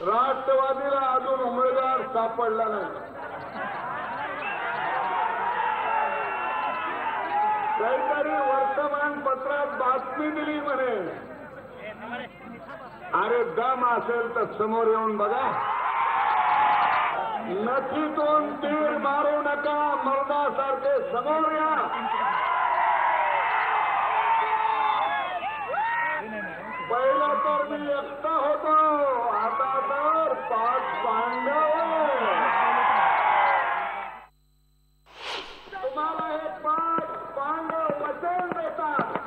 राष्ट्रवादीला अजून उमेदवार सापडला नाही. काहीतरी वर्तमानपत्रात बातमी दिली म्हणे. अरे दम असेल तर समोर येऊन बघा. नथीतून तीर मारू नका, मर्दासारखे समोर या. पहिला तर मी एकटा होतो, आता तर 5 पांडव. तुम्हाला हे 5 पांडव वचन देतात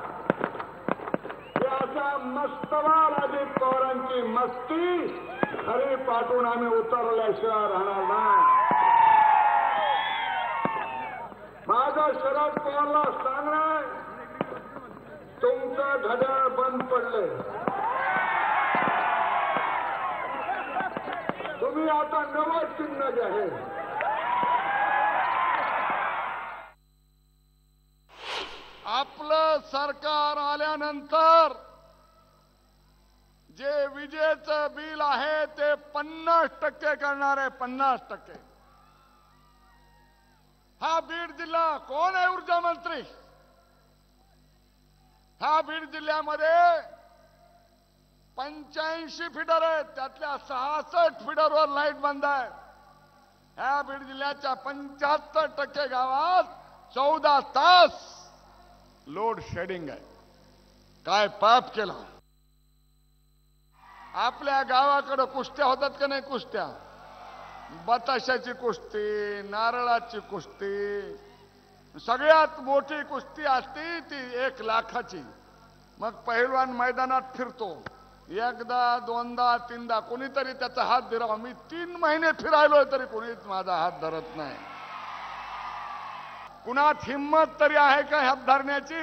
की असा मस्तवाल अजित पवारांची मस्ती खरी पाठवून आम्ही उतरल्याशिवाय राहणार नाही. माझं शरद पवारला सांगणं, तुमचं घड्याळ बंद पडले. तुम्ही आता नवं चिन्ह जे आहे, आपलं सरकार आल्यानंतर जे विजेचं बिल आहे ते 50% करणार आहे. 50%. हा बीड जिल्हा कोण आहे ऊर्जा मंत्री? हा बीड जिल्ह्यामध्ये 85 फीडर आहेत, त्यातल्या 66 फीडरवर लाईट बंद आहे. ह्या बीड जिल्ह्याच्या 75% गावात 14 तास लोड शेडिंग आहे. काय पाप केलं? आपल्या गावाकडे कुस्त्या होतात का नाही? कुस्त्या, बताशाची कुस्ती, नारळाची कुस्ती, सगळ्यात मोठी कुस्ती असते ती 1 लाखाची. मग पहिलवान मैदानात फिरतो, एकदा, दोनदा, तीनदा, कोणीतरी त्याचा हात धरावा. मी 3 महिने फिरायलोय तरी कोणीच माझा हात धरत नाही. कुणात हिम्मत तरी आहे का हात धरण्याची?